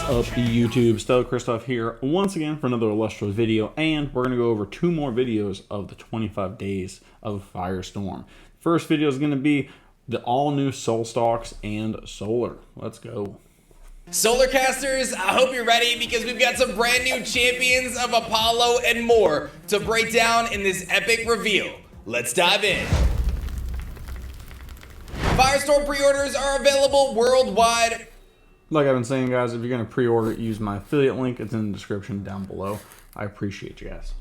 up, YouTube? Stellar Christoph here once again for another Elestrals video, and we're going to go over two more videos of the 25 Days of Firestorm. First video is going to be the all-new Soul Stalks and Solar. Let's go. Solar casters, I hope you're ready because we've got some brand new champions of Apollo and more to break down in this epic reveal. Let's dive in. Firestorm pre-orders are available worldwide. Like I've been saying, guys, if you're going to pre-order, use my affiliate link. It's in the description down below. I appreciate you guys.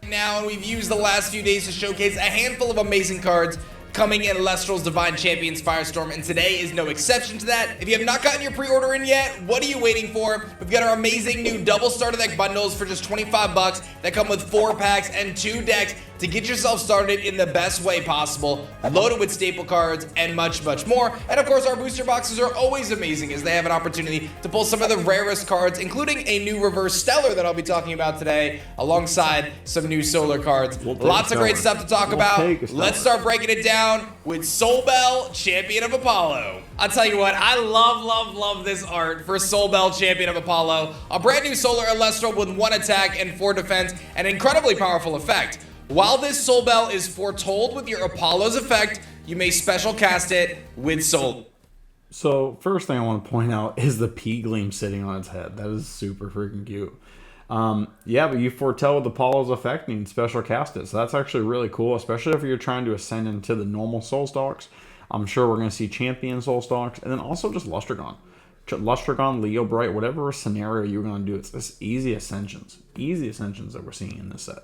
Now, and we've used the last few days to showcase a handful of amazing cards coming in Elestrals Divine Champions Firestorm, and today is no exception to that. If you have not gotten your pre-order in yet, what are you waiting for? We've got our amazing new double starter deck bundles for just 25 bucks that come with 4 packs and 2 decks to get yourself started in the best way possible, loaded with staple cards and much, much more. And of course, our booster boxes are always amazing as they have an opportunity to pull some of the rarest cards, including a new reverse stellar that I'll be talking about today, alongside some new solar cards. Lots of great stuff to talk about. Let's start breaking it down with Soul Bell, Champion of Apollo. I'll tell you what, I love this art for Soul Bell, Champion of Apollo. A brand new solar Elestral with 1 attack and 4 defense, an incredibly powerful effect. While this Soul Bell is foretold with your Apollo's effect, you may special cast it with Soul. So, first thing I want to point out is the P-Gleam sitting on its head. That is super freaking cute. Yeah, but you foretell with Apollo's effect and you can special cast it. So that's actually really cool, especially if you're trying to ascend into the normal Soul Stalks. I'm sure we're going to see Champion Soul Stalks, and then also just Lustragon. Lustragon, Leo Bright, whatever scenario you're going to do, it's this easy ascensions that we're seeing in this set.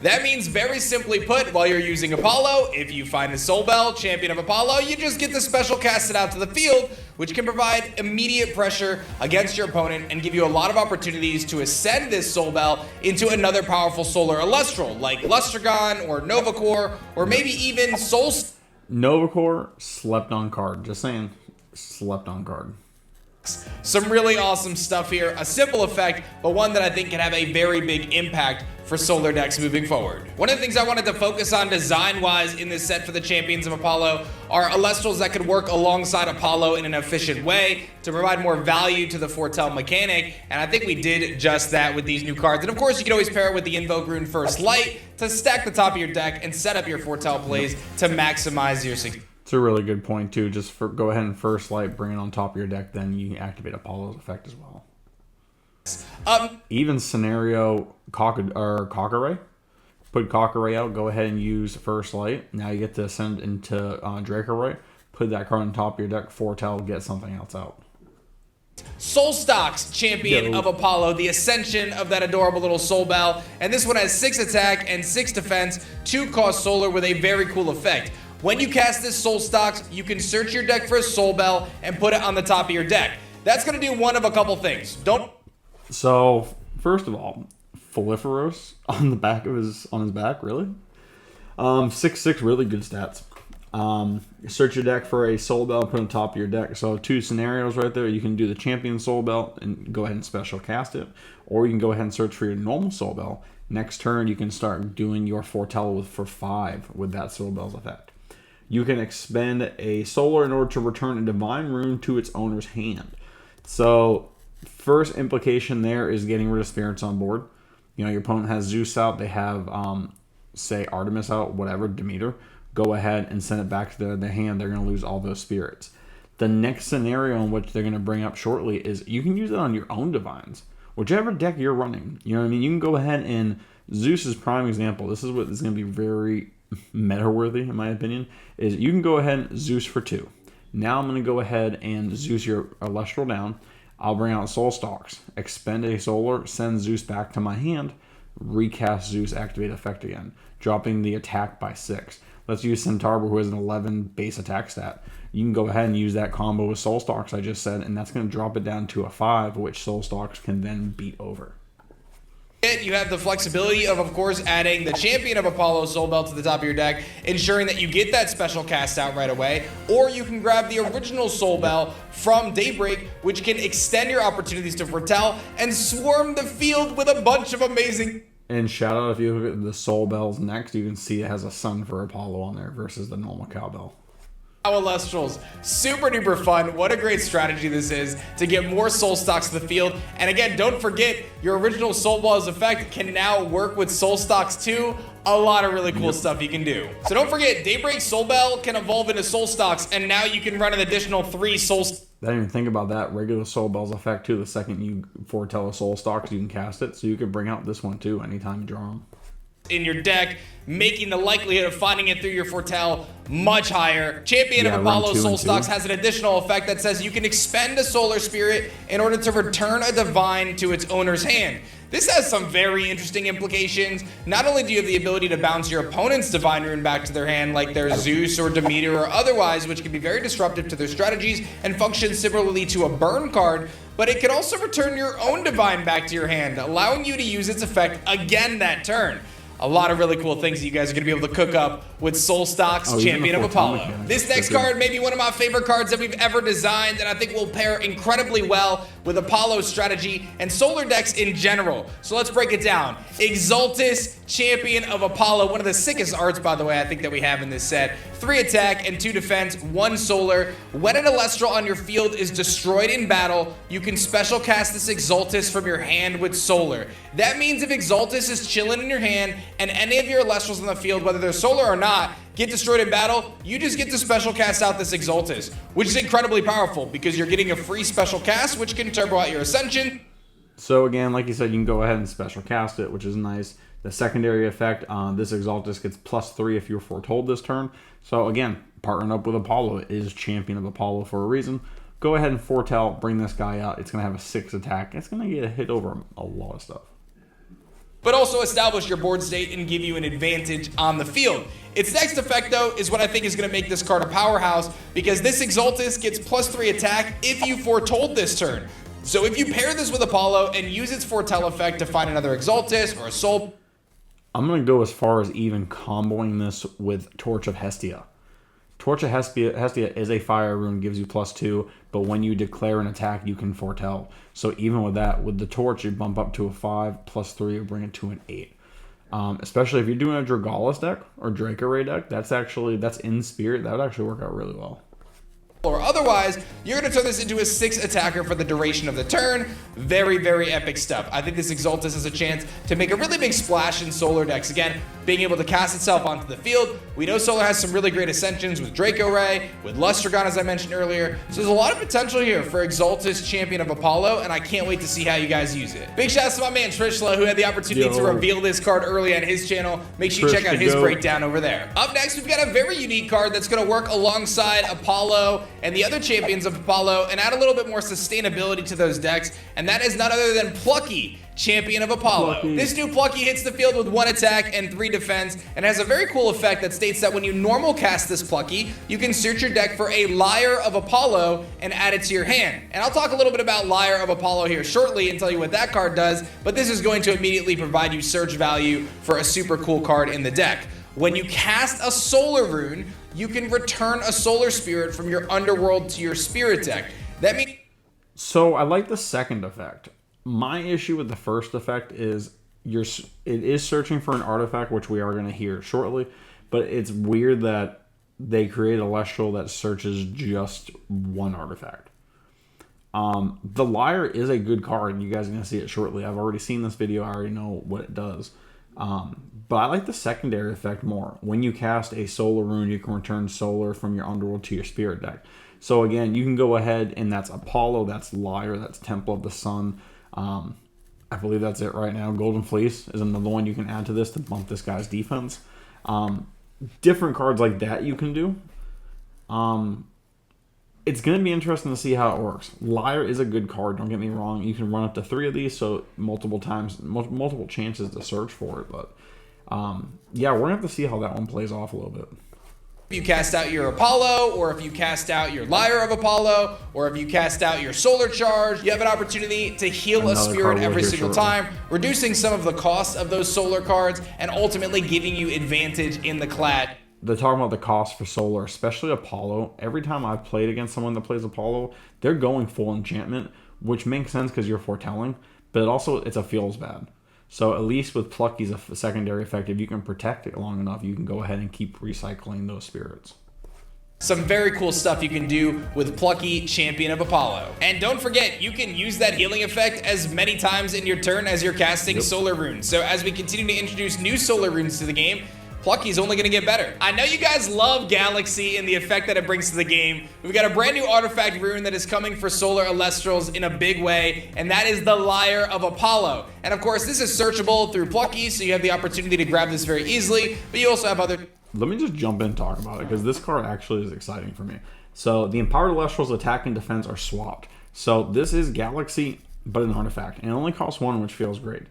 That means, very simply put, while you're using Apollo, if you find a Soul Bell, Champion of Apollo, you just get to special cast it out to the field, which can provide immediate pressure against your opponent and give you a lot of opportunities to ascend this Soul Bell into another powerful solar Elestral, like Lustragon or Novacore, or maybe even Soul... Novacore, slept on card. Just saying, slept on card. Some really awesome stuff here. A simple effect, but one that I think can have a very big impact for solar decks moving forward. One of the things I wanted to focus on design-wise in this set for the Champions of Apollo are Elestrals that could work alongside Apollo in an efficient way to provide more value to the foretell mechanic, and I think we did just that with these new cards. And of course, you can always pair it with the Invoke Rune First Light to stack the top of your deck and set up your foretell plays to maximize your success. It's a really good point too. Just go ahead and First Light, bring it on top of your deck, then you can activate Apollo's effect as well. Even scenario Cockaray. Put Cockaray out, go ahead and use First Light. Now you get to ascend into Dracoray. Put that card on top of your deck, foretell, get something else out. Soul Stalks, Champion of Apollo, the ascension of that adorable little Soul Bell. And this one has 6 attack and 6 defense, 2 cost solar with a very cool effect. When you cast this Soul Stalks, you can search your deck for a Soul Bell and put it on the top of your deck. That's going to do one of a couple things. So, first of all, Foliferous on the back of his back, really? 6/6, really good stats. Search your deck for a Soul Bell, put it on top of your deck. So 2 scenarios right there. You can do the Champion Soul Bell and go ahead and special cast it, or you can go ahead and search for your normal Soul Bell. Next turn, you can start doing your foretell for 5 with that Soul Bell's effect. You can expend a solar in order to return a divine rune to its owner's hand. So, first implication there is getting rid of spirits on board. You know, your opponent has Zeus out, they have, say, Artemis out, whatever, Demeter. Go ahead and send it back to their hand. They're going to lose all those spirits. The next scenario in which they're going to bring up shortly is you can use it on your own divines. Whichever deck you're running. You know what I mean? You can go ahead and Zeus's prime example. This is what is going to be very meta-worthy, in my opinion, is you can go ahead and Zeus for 2. Now I'm going to go ahead and Zeus your Elestral down. I'll bring out Soul Stalks, expend a solar, send Zeus back to my hand, recast Zeus, activate effect again, dropping the attack by 6. Let's use Centaur, who has an 11 base attack stat. You can go ahead and use that combo with Soul Stalks I just said, and that's going to drop it down to a 5, which Soul Stalks can then beat over. You have the flexibility of course, adding the Champion of Apollo Soul Bell to the top of your deck, ensuring that you get that special cast out right away. Or you can grab the original Soul Bell from Daybreak, which can extend your opportunities to foretell and swarm the field with a bunch of amazing... And shout out, if you look at the Soul Bells next, you can see it has a sun for Apollo on there versus the normal cowbell. Elestrals, super duper fun. What a great strategy this is to get more soul stocks to the field. And again, don't forget your original Soul Balls effect can now work with soul stocks too. A lot of really cool stuff you can do. So don't forget, Daybreak Soul Bell can evolve into soul stocks, and now you can run an additional 3 soul. I didn't even think about that. Regular Soul Bell's effect too. The second you foretell a soul stock, you can cast it. So you can bring out this one too anytime you draw them in your deck, making the likelihood of finding it through your foretell much higher. Champion of Apollo Soul Stocks has an additional effect that says you can expend a Solar Spirit in order to return a Divine to its owner's hand. This has some very interesting implications. Not only do you have the ability to bounce your opponent's Divine Rune back to their hand, like their Zeus or Demeter or otherwise, which can be very disruptive to their strategies and function similarly to a burn card, but it can also return your own Divine back to your hand, allowing you to use its effect again that turn. A lot of really cool things that you guys are going to be able to cook up with Soul Stocks, Champion of Apollo. This next card may be one of my favorite cards that we've ever designed, and I think will pair incredibly well with Apollo strategy and solar decks in general. So let's break it down. Exaltus, Champion of Apollo, one of the sickest arts, by the way, I think that we have in this set. 3 attack and 2 defense, 1 solar. When an Elestral on your field is destroyed in battle, you can special cast this Exaltus from your hand with solar. That means if Exaltus is chilling in your hand and any of your Elestrals on the field, whether they're solar or not, get destroyed in battle, you just get to special cast out this Exaltus, which is incredibly powerful because you're getting a free special cast, which can turbo out your Ascension. So again, like you said, you can go ahead and special cast it, which is nice. The secondary effect, this Exaltus gets +3 if you're foretold this turn. So again, partnering up with Apollo, it is Champion of Apollo for a reason. Go ahead and foretell, bring this guy out. It's going to have a 6 attack. It's going to get a hit over a lot of stuff. But also establish your board state and give you an advantage on the field. Its next effect, though, is what I think is going to make this card a powerhouse, because this Exaltus gets +3 attack if you foretold this turn. So if you pair this with Apollo and use its foretell effect to find another Exaltus or a Soul... I'm going to go as far as even comboing this with Torch of Hestia. Torch of Hestia is a fire rune, gives you +2, but when you declare an attack, you can foretell. So even with that, with the Torch, you bump up to a 5, +3, you bring it to an 8. Especially if you're doing a Dragalis deck or Drake Array deck, that's in spirit. That would actually work out really well. Or otherwise, you're going to turn this into a 6 attacker for the duration of the turn. Very, very epic stuff. I think this Exaltus has a chance to make a really big splash in solar decks. Again, being able to cast itself onto the field. We know solar has some really great ascensions with Draco Ray, with Lustragon, as I mentioned earlier. So there's a lot of potential here for Exaltus, Champion of Apollo, and I can't wait to see how you guys use it. Big shout out to my man Trishla, who had the opportunity to reveal this card early on his channel. Make sure you check out his breakdown over there. Up next, we've got a very unique card that's going to work alongside Apollo and the other champions of Apollo and add a little bit more sustainability to those decks, and that is none other than Plucky, Champion of Apollo. Plucky. This new Plucky hits the field with 1 attack and 3 defense, and has a very cool effect that states that when you normal cast this Plucky, you can search your deck for a Lyre of Apollo and add it to your hand. And I'll talk a little bit about Lyre of Apollo here shortly and tell you what that card does, but this is going to immediately provide you search value for a super cool card in the deck. When you cast a solar rune, you can return a solar spirit from your underworld to your spirit deck. That means... So I like the second effect. My issue with the first effect is it is searching for an artifact, which we are going to hear shortly, but it's weird that they create a Celestial that searches just 1 artifact. The Lyre is a good card. You guys are going to see it shortly. I've already seen this video. I already know what it does. But I like the secondary effect more. When you cast a solar rune, you can return solar from your underworld to your spirit deck. So again, you can go ahead and that's Apollo, that's Lyre, that's Temple of the Sun. I believe that's it right now. Golden Fleece is another one you can add to this to bump this guy's defense. Different cards like that you can do. It's going to be interesting to see how it works. Lyre is a good card, don't get me wrong. You can run up to 3 of these, so multiple chances to search for it. But yeah, we're going to have to see how that one plays off a little bit. If you cast out your Apollo, or if you cast out your Lyre of Apollo, or if you cast out your Solar Charge, you have an opportunity to heal a spirit every single time, reducing some of the cost of those solar cards, and ultimately giving you advantage in the clash. They're talking about the cost for solar, especially Apollo. Every time I've played against someone that plays Apollo, they're going full enchantment, which makes sense because you're foretelling, but it's a feels bad. So at least with Plucky's a secondary effect, if you can protect it long enough, you can go ahead and keep recycling those spirits. Some very cool stuff you can do with Plucky, Champion of Apollo. And don't forget, you can use that healing effect as many times in your turn as you're casting solar runes. So as we continue to introduce new solar runes to the game, Plucky's only going to get better. I know you guys love Galaxy and the effect that it brings to the game. We've got a brand new artifact rune that is coming for Solar Elestrals in a big way, and that is the Lyre of Apollo. And of course, this is searchable through Plucky, so you have the opportunity to grab this very easily, but you also have other... Let me just jump in and talk about it, because this card actually is exciting for me. So the Empowered Elestrals attack and defense are swapped. So this is Galaxy, but an artifact, and it only costs 1, which feels great.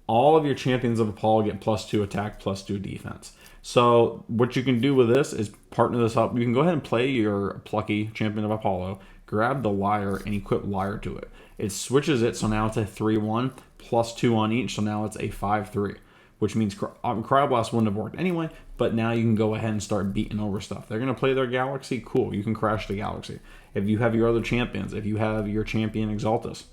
All of your Champions of Apollo get +2 attack, +2 defense. So what you can do with this is partner this up. You can go ahead and play your Plucky Champion of Apollo, grab the Lyre, and equip Lyre to it. It switches it, so now it's a 3-1, +2 on each, so now it's a 5-3. Which means Cryoblast wouldn't have worked anyway, but now you can go ahead and start beating over stuff. They're going to play their Galaxy, cool, you can crash the Galaxy. If you have your other champions, if you have your champion Exaltus,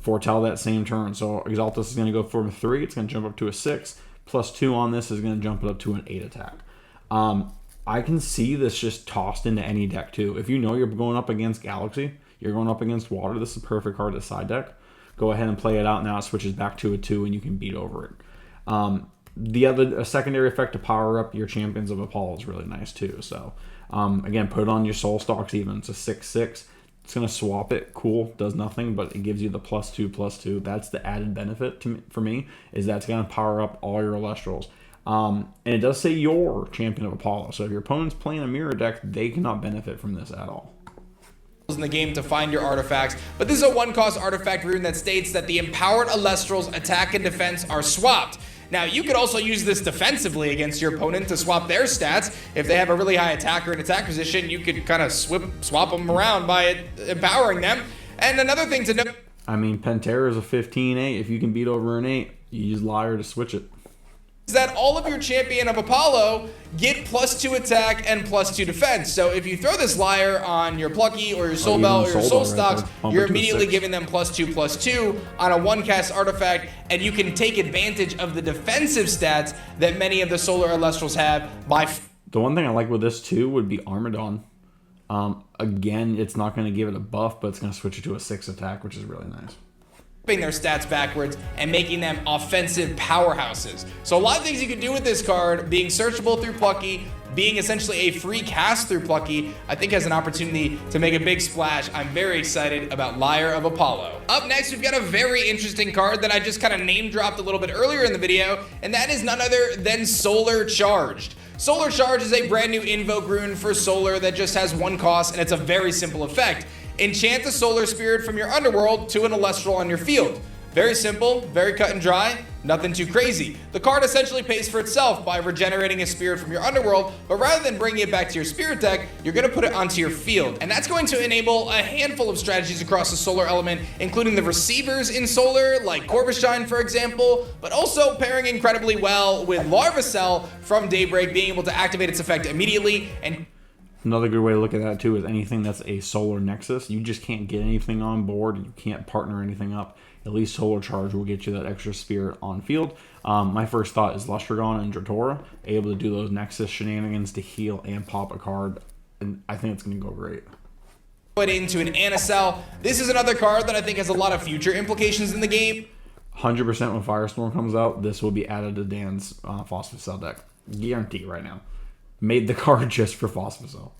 foretell that same turn. So Exaltus is going to go from 3, it's going to jump up to a 6, +2 on this is going to jump it up to an 8 attack. I can see this just tossed into any deck too. If you know you're going up against Galaxy, you're going up against Water, this is a perfect card to side deck. Go ahead and play it out, now it switches back to a 2 and you can beat over it. A secondary effect to power up your Champions of Apollo is really nice too. So again, put it on your Soul Stalks even. It's a 6/6. It's going to swap it. Cool. Does nothing, but it gives you the +2/+2. That's the added benefit for me, is that's going to power up all your Elestrals. And it does say your Champion of Apollo. So if your opponent's playing a mirror deck, they cannot benefit from this at all. In the game to find your artifacts, but this is a 1-cost artifact rune that states that the Empowered Elestrals attack and defense are swapped. Now, you could also use this defensively against your opponent to swap their stats. If they have a really high attack or an attack position, you could kind of swap them around by empowering them. And another thing to note... I mean, Pantera is a 15-8. If you can beat over an 8, you use Lyre to switch it. Is that all of your Champion of Apollo get +2 attack and +2 defense. So if you throw this Lyre on your Plucky or your Soul Bell or your Soul Stocks, you're immediately giving them +2/+2 on a 1-cast artifact, and you can take advantage of the defensive stats that many of the Solar Elestrals have by... The one thing I like with this too would be Armadon. Again, it's not going to give it a buff, but it's going to switch it to a 6 attack, which is really nice. Their stats backwards and making them offensive powerhouses. So a lot of things you can do with this card, being searchable through Plucky, being essentially a free cast through Plucky, I think has an opportunity to make a big splash. I'm very excited about Lyre of Apollo. Up next, we've got a very interesting card that I just kind of name dropped a little bit earlier in the video, and that is none other than Solar Charged. Solar Charge is a brand new invoke rune for Solar that just has 1 cost, and it's a very simple effect. Enchant a Solar Spirit from your underworld to an Elestral on your field. Very simple, very cut and dry, nothing too crazy. The card essentially pays for itself by regenerating a spirit from your underworld, but rather than bringing it back to your spirit deck, you're going to put it onto your field. And that's going to enable a handful of strategies across the Solar element, including the receivers in Solar, like Corvishine for example, but also pairing incredibly well with Larvacell from Daybreak, being able to activate its effect immediately. And another good way to look at that too is anything that's a Solar Nexus. You just can't get anything on board. You can't partner anything up. At least Solar Charge will get you that extra spirit on field. My first thought is Lustragon and Dratora, able to do those Nexus shenanigans to heal and pop a card. And I think it's going to go great. Put into an Anacell. This is another card that I think has a lot of future implications in the game. 100% when Firestorm comes out, this will be added to Dan's Phosphocell deck. Guarantee right now. Made the card just for Phosphocell.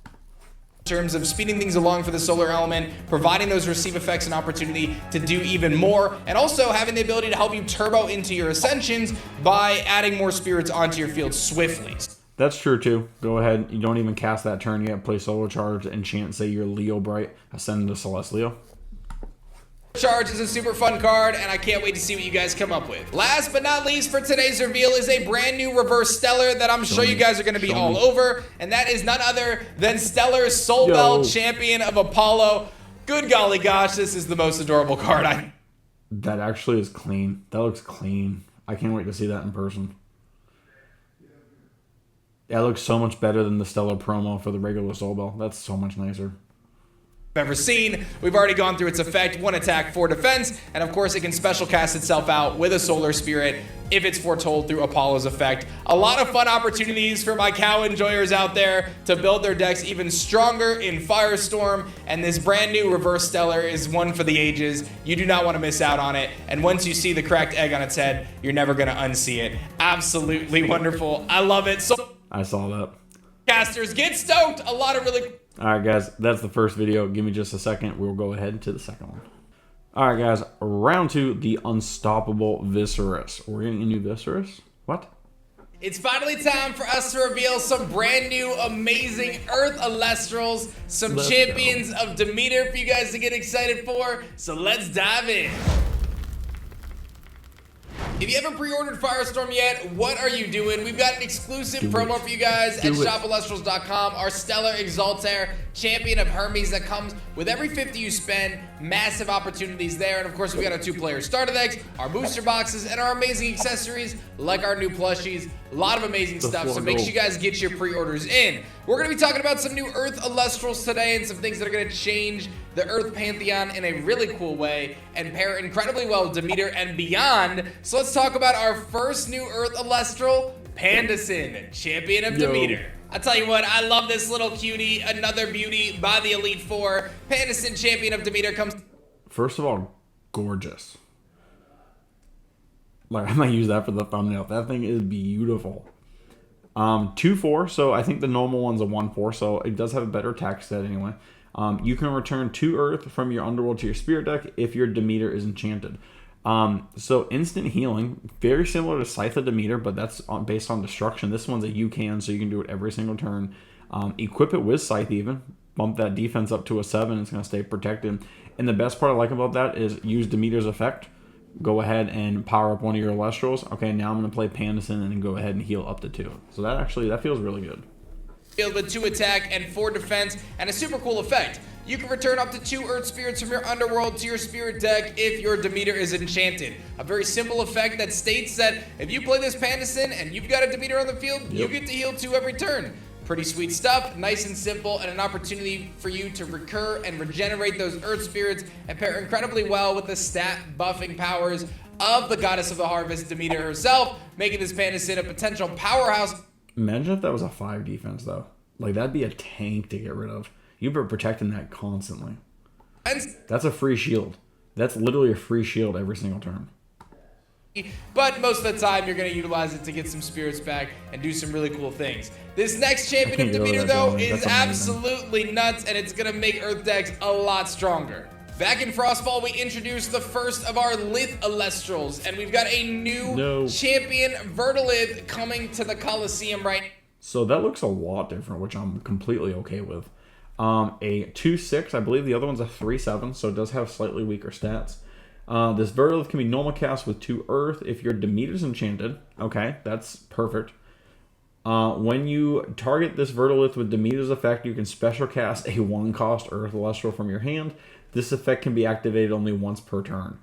In terms of speeding things along for the Solar element, providing those receive effects an opportunity to do even more, and also having the ability to help you turbo into your Ascensions by adding more spirits onto your field swiftly. That's true too. Go ahead, you don't even cast that turn yet, play Solar Charge, enchant, say your Leo Bright, ascend into Celestial. Charge is a super fun card, and I can't wait to see what you guys come up with. Last but not least for today's reveal is a brand new reverse Stellar that I'm sure you guys are going to be all over, and that is none other than Stellar Soul Bell Champion of Apollo. Good golly gosh, this is the most adorable card. That actually is clean. That looks clean. I can't wait to see that in person. That looks so much better than the Stellar promo for the regular Soul Bell. That's so much nicer. ever seen. We've already gone through its effect: 1 attack, 4 defense, and of course it can special cast itself out with a Solar Spirit if it's foretold through Apollo's effect. A lot of fun opportunities for my cow enjoyers out there to build their decks even stronger in Firestorm, and this brand new Reverse Stellar is one for the ages. You do not want to miss out on it, and once you see the cracked egg on its head, you're never going to unsee it. Absolutely wonderful. I love it. So I saw that. Casters, get stoked. A lot of really... Alright guys, that's the first video. Give me just a second. We'll go ahead to the second one. Alright guys, round 2, the Unstoppable Viserys. We're getting a new Viserys? What? It's finally time for us to reveal some brand new, amazing Earth Elestrals, some champions of Demeter for you guys to get excited for. So let's dive in. If you haven't pre-ordered Firestorm yet, what are you doing? We've got an exclusive promo for you guys at shopelestrals.com. Our Stellar Exaltair, champion of Hermes, that comes with every 50 you spend. Massive opportunities there. And of course, we got our 2-player starter decks, our booster boxes, and our amazing accessories like our new plushies. A lot of amazing stuff, so make sure you guys get your pre-orders in. We're going to be talking about some new Earth Elestrals today and some things that are going to change the Earth Pantheon in a really cool way and pair incredibly well with Demeter and beyond. So let's talk about our first new Earth Elestral, Pandison, champion of Demeter. I'll tell you what, I love this little cutie, another beauty by the Elite Four. Pandison, champion of Demeter, comes... First of all, gorgeous. Like, I might use that for the thumbnail. That thing is beautiful. 2/4, so I think the normal one's a 1/4, so it does have a better attack set anyway. You can return 2 Earth from your Underworld to your Spirit deck if your Demeter is enchanted. So instant healing, very similar to Scythe of Demeter, but that's based on destruction. This one's a you can, so you can do it every single turn. Equip it with Scythe even. Bump that defense up to a 7. It's going to stay protected. And the best part I like about that is use Demeter's effect. Go ahead and power up one of your Elestrals. Okay, now I'm going to play Pandison and then go ahead and heal up to 2. So that feels really good. Field with 2 attack and 4 defense, and a super cool effect. You can return up to 2 Earth Spirits from your Underworld to your Spirit deck if your Demeter is enchanted. A very simple effect that states that if you play this Pandison and you've got a Demeter on the field, you get to heal 2 every turn. Pretty sweet stuff, nice and simple, and an opportunity for you to recur and regenerate those Earth Spirits and pair incredibly well with the stat buffing powers of the Goddess of the Harvest, Demeter herself, making this Pandison a potential powerhouse. Imagine if that was a 5 defense, though. Like, that'd be a tank to get rid of. You've been protecting that constantly. That's a free shield. That's literally a free shield every single turn. But most of the time, you're going to utilize it to get some spirits back and do some really cool things. This next champion of Demeter, though, is absolutely nuts, and it's going to make Earth decks a lot stronger. Back in Frostfall, we introduced the first of our Lith Elestrals, and we've got a new champion, Verdolith, coming to the Coliseum right now. So that looks a lot different, which I'm completely okay with. A 2/6, I believe the other one's a 3/7, so it does have slightly weaker stats. This Verdolith can be normal cast with 2 Earth if your Demeter's enchanted. Okay, that's perfect. When you target this Verdolith with Demeter's effect, you can special cast a 1-cost Earth Elestral from your hand. This effect can be activated only once per turn.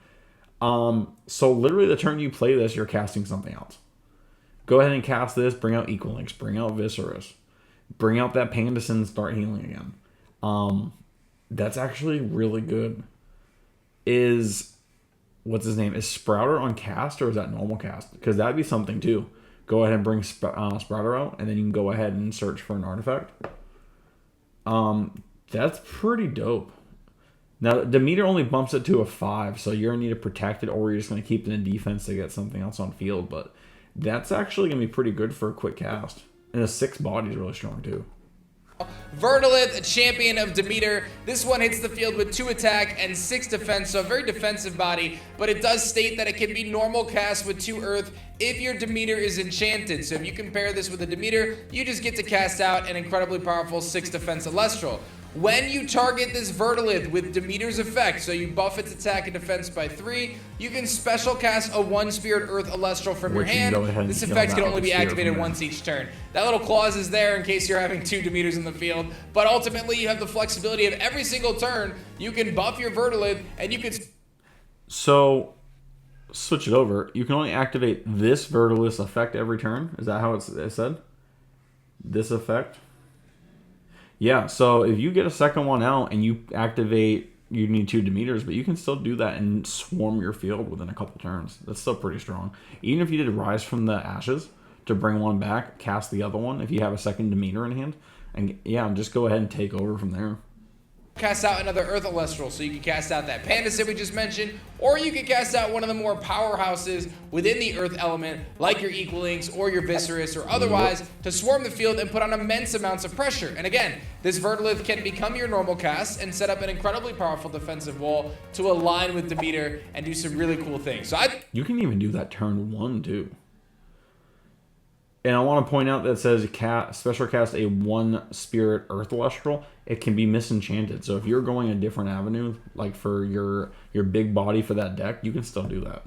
So literally the turn you play this, you're casting something else. Go ahead and cast this, bring out Equalinx, bring out Viserys, bring out that Pandison and start healing again. That's actually really good. What's his name? Is Sprouter on cast or is that normal cast? Because that'd be something too. Go ahead and bring Sprouter out, and then you can go ahead and search for an artifact. That's pretty dope. Now, Demeter only bumps it to a 5, so you're going to need to protect it, or you're just going to keep it in defense to get something else on field. But that's actually going to be pretty good for a quick cast. And a 6 body is really strong, too. Verdolith, a champion of Demeter. This one hits the field with 2 attack and 6 defense, so a very defensive body, but it does state that it can be normal cast with 2 Earth if your Demeter is enchanted. So if you compare this with a Demeter, you just get to cast out an incredibly powerful 6 defense Elestral. When you target this Verdolith with Demeter's effect, so you buff its attack and defense by 3, you can special cast a 1 Spirit Earth Elestral from your hand. This effect can only be activated once each turn. That little clause is there in case you're having 2 Demeters in the field, but ultimately you have the flexibility of every single turn, you can buff your Verdolith, and you can... So, switch it over. You can only activate this Verdolith effect every turn? Is that how it said? This effect? Yeah, so if you get a second one out and you activate, you need 2 Demeters, but you can still do that and swarm your field within a couple turns. That's still pretty strong. Even if you did Rise from the Ashes to bring one back, cast the other one if you have a second Demeter in hand, and yeah, just go ahead and take over from there. Cast out another Earth Elestral, so you can cast out that Panda Set we just mentioned, or you can cast out one of the more powerhouses within the Earth element, like your Equalings or your Viscerus or otherwise, to swarm the field and put on immense amounts of pressure. And again, this Vertilith can become your normal cast and set up an incredibly powerful defensive wall to align with Demeter and do some really cool things. So you can even do that turn 1 too. And I want to point out that it says special cast a 1 Spirit Earth Elestral. It can be misenchanted. So if you're going a different avenue, like for your big body for that deck, you can still do that.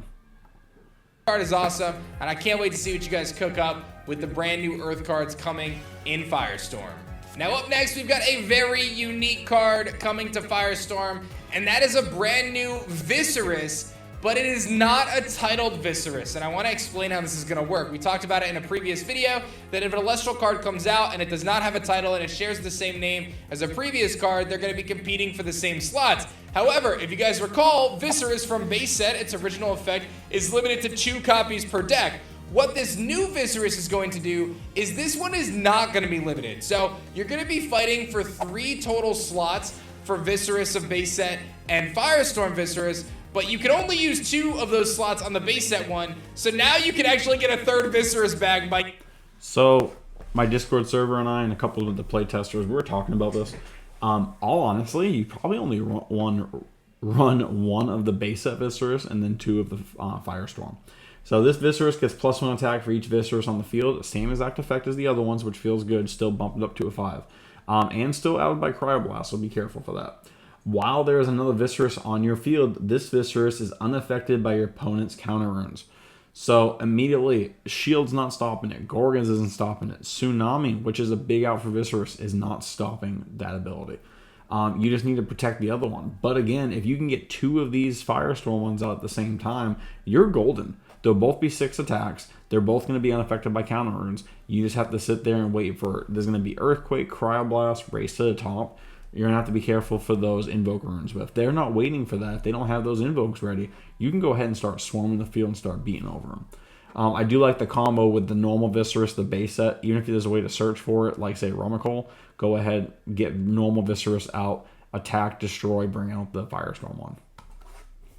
Card is awesome, and I can't wait to see what you guys cook up with the brand new Earth cards coming in Firestorm. Now up next, we've got a very unique card coming to Firestorm, and that is a brand new Viscerus. But it is not a titled Viscerus, and I want to explain how this is going to work. We talked about it in a previous video, that if an Celestial card comes out and it does not have a title and it shares the same name as a previous card, they're going to be competing for the same slots. However, if you guys recall, Viscerus from base set, its original effect, is limited to 2 copies per deck. What this new Viscerus is going to do is this one is not going to be limited. So you're going to be fighting for 3 total slots for Viscerus of base set and Firestorm Viscerus, but you can only use 2 of those slots on the base set one, so now you can actually get a 3rd Viscerus bag by... So, my Discord server and I and a couple of the playtesters, we were talking about this. All honestly, you probably only run 1 of the base set Viscerus and then 2 of the Firestorm. So this Viscerus gets +1 attack for each Viscerus on the field, same exact effect as the other ones, which feels good, still bumped up to a 5. And still outed by Cryoblast, so be careful for that. While there is another Viscerus on your field, this Viscerus is unaffected by your opponent's counter runes. So immediately, Shield's not stopping it, Gorgons isn't stopping it, Tsunami, which is a big out for Viscerus, is not stopping that ability. You just need to protect the other one. But again, if you can get 2 of these Firestorm ones out at the same time, you're golden. They'll both be 6 attacks. They're both going to be unaffected by counter runes. You just have to sit there and wait for it. There's going to be Earthquake, Cryoblast, Race to the Top. You're going to have to be careful for those Invoke runes. But if they're not waiting for that, if they don't have those Invokes ready, you can go ahead and start swarming the field and start beating over them. I do like the combo with the normal Viscerus, the base set. Even if there's a way to search for it, like say Rumicole, go ahead, get normal Viscerus out, attack, destroy, bring out the Firestorm one.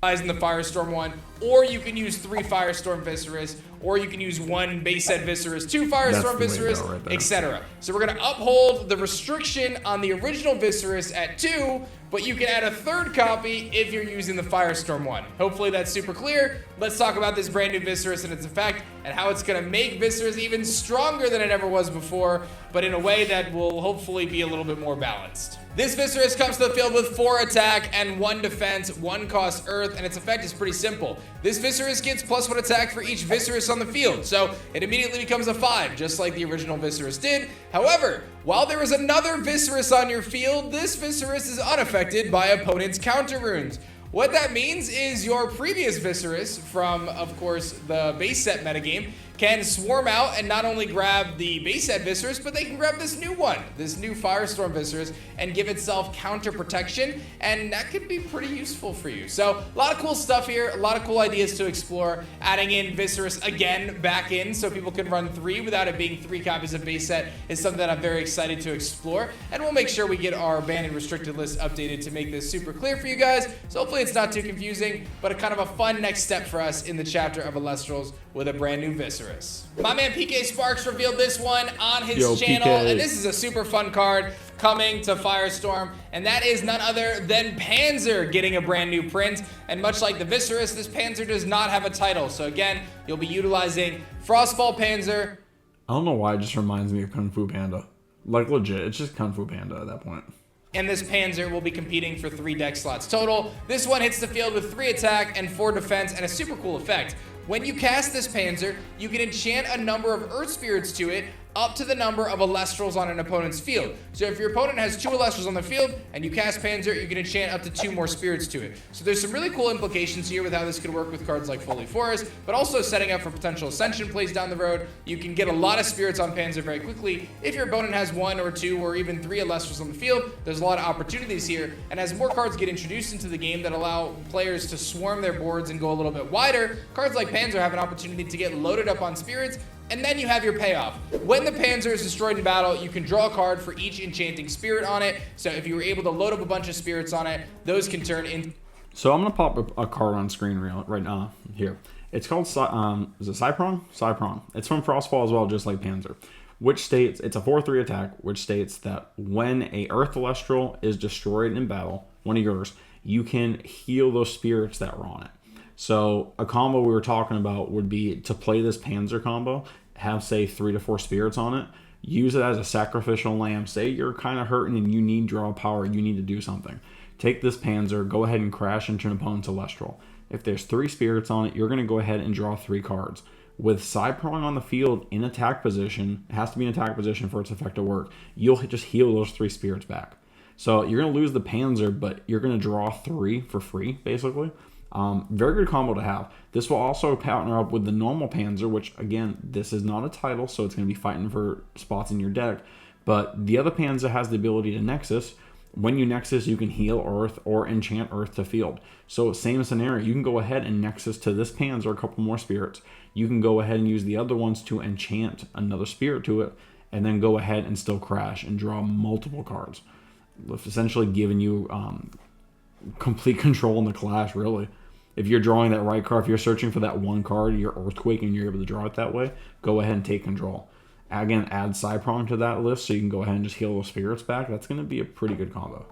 In the Firestorm one, or you can use 3 Firestorm Viscerus, or you can use 1 base set Viscerus, 2 Firestorm Viscerus, right, etc. So we're going to uphold the restriction on the original Viscerus at 2, but you can add a 3rd copy if you're using the Firestorm one. Hopefully that's super clear. Let's talk about this brand new Viscerus and its effect, and how it's going to make Viscerus even stronger than it ever was before, but in a way that will hopefully be a little bit more balanced. This Viscerus comes to the field with 4 attack and 1 defense, 1 cost Earth, and its effect is pretty simple. This Viscerus gets +1 attack for each Viscerus on the field, so it immediately becomes a 5, just like the original Viscerus did. However, while there is another Viscerus on your field, this Viscerus is unaffected by opponent's counter runes. What that means is your previous Viscerus from, of course, the base set metagame can swarm out and not only grab the base set Viscerus, but they can grab this new one, this new Firestorm Viscerus, and give itself counter protection, and that could be pretty useful for you. So a lot of cool stuff here, a lot of cool ideas to explore. Adding in Viscerus again back in so people can run 3 without it being 3 copies of base set is something that I'm very excited to explore, and we'll make sure we get our banned and restricted list updated to make this super clear for you guys. So hopefully it's not too confusing, but a kind of a fun next step for us in the chapter of Elestrals with a brand new Viscerus. My man PK Sparks revealed this one on his channel, PK. And this is a super fun card coming to Firestorm, and that is none other than Panzer getting a brand new print. And much like the Viscerus, this Panzer does not have a title, so again, you'll be utilizing Frostfall Panzer. I don't know why it just reminds me of Kung Fu Panda. Like legit, it's just Kung Fu Panda at that point. And this Panzer will be competing for 3 deck slots total. This one hits the field with 3 attack and 4 defense, and a super cool effect. When you cast this Panzer, you can enchant a number of Earth Spirits to it, up to the number of Elestrals on an opponent's field. So if your opponent has 2 Elestrals on the field and you cast Panzer, you can enchant up to 2 more spirits to it. So there's some really cool implications here with how this could work with cards like Foley Forest, but also setting up for potential Ascension plays down the road. You can get a lot of spirits on Panzer very quickly. If your opponent has 1 or 2 or even 3 Elestrals on the field, there's a lot of opportunities here. And as more cards get introduced into the game that allow players to swarm their boards and go a little bit wider, cards like Panzer have an opportunity to get loaded up on spirits. And then you have your payoff. When the Panzer is destroyed in battle, you can draw a card for each enchanting spirit on it. So if you were able to load up a bunch of spirits on it, those can turn in. So I'm going to pop a card on screen right now here. It's called, is it Cyprong? Cyprong. It's from Frostfall as well, just like Panzer. Which states, it's a 4/3 attack, which states that when a Earth Celestial is destroyed in battle, one of yours, you can heal those spirits that were on it. So a combo we were talking about would be to play this Panzer combo, have say 3 to 4 spirits on it, use it as a sacrificial lamb. Say you're kind of hurting and you need draw power, you need to do something. Take this Panzer, go ahead and crash into an opponent's Celestial. If there's 3 spirits on it, you're going to go ahead and draw 3 cards. With Cyprong on the field in attack position, it has to be in attack position for its effect to work, you'll just heal those 3 spirits back. So you're going to lose the Panzer, but you're going to draw 3 for free, basically. Very good combo to have. This will also partner up with the normal Panzer, which, again, this is not a title, so it's going to be fighting for spots in your deck. But the other Panzer has the ability to Nexus. When you Nexus, you can heal Earth or enchant Earth to field. So same scenario. You can go ahead and Nexus to this Panzer a couple more spirits. You can go ahead and use the other ones to enchant another spirit to it, and then go ahead and still crash and draw multiple cards. Essentially giving you complete control in the clash, really. If you're drawing that right card, if you're searching for that one card, your Earthquake, and you're able to draw it that way, go ahead and take control. Again, add Cyprong to that list so you can go ahead and just heal those spirits back. That's going to be a pretty good combo.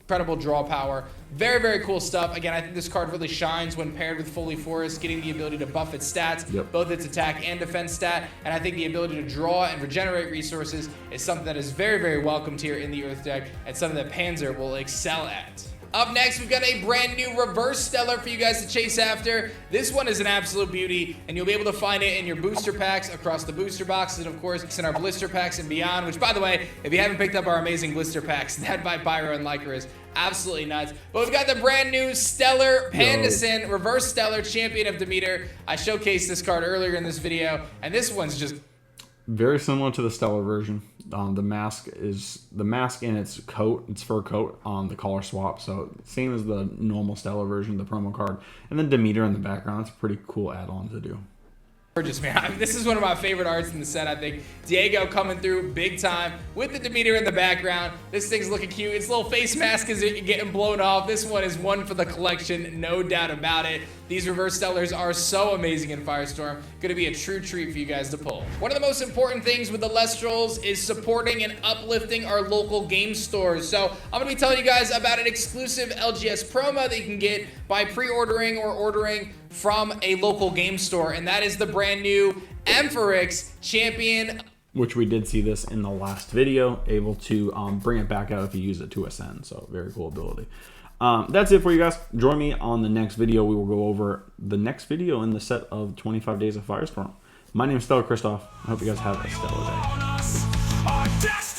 Incredible draw power. Very, very cool stuff. Again, I think this card really shines when paired with Foley Forest, getting the ability to buff its stats, both its attack and defense stat. And I think the ability to draw and regenerate resources is something that is very, very welcomed here in the Earth deck, and something that Panzer will excel at. Up next, we've got a brand new Reverse Stellar for you guys to chase after. This one is an absolute beauty, and you'll be able to find it in your booster packs across the booster boxes, and of course, in our blister packs and beyond, which, by the way, if you haven't picked up our amazing blister packs, that by Pyro and Lycra is absolutely nuts. But we've got the brand new Stellar Pandison Reverse Stellar Champion of Demeter. I showcased this card earlier in this video, and this one's just very similar to the Stellar version. The mask in its coat, its fur coat, on the color swap. So same as the normal Stellar version, the promo card, and then Demeter in the background. It's a pretty cool add-on to do. Gorgeous, man. I mean, this is one of my favorite arts in the set, I think. Diego coming through big time with the Demeter in the background. This thing's looking cute. Its little face mask is getting blown off. This one is one for the collection, no doubt about it. These Reverse Stellars are so amazing in Firestorm. Going to be a true treat for you guys to pull. One of the most important things with the Elestrals is supporting and uplifting our local game stores. So I'm going to be telling you guys about an exclusive LGS promo that you can get by pre-ordering or ordering from a local game store, and that is the brand new Ampharix Champion. Which we did see this in the last video, able to bring it back out if you use it to ascend. So very cool ability. That's it for you guys. Join me on the next video. We will go over the next video in the set of 25 Days of Firestorm. My name is Stellar Christoph. I hope you guys have a stellar day.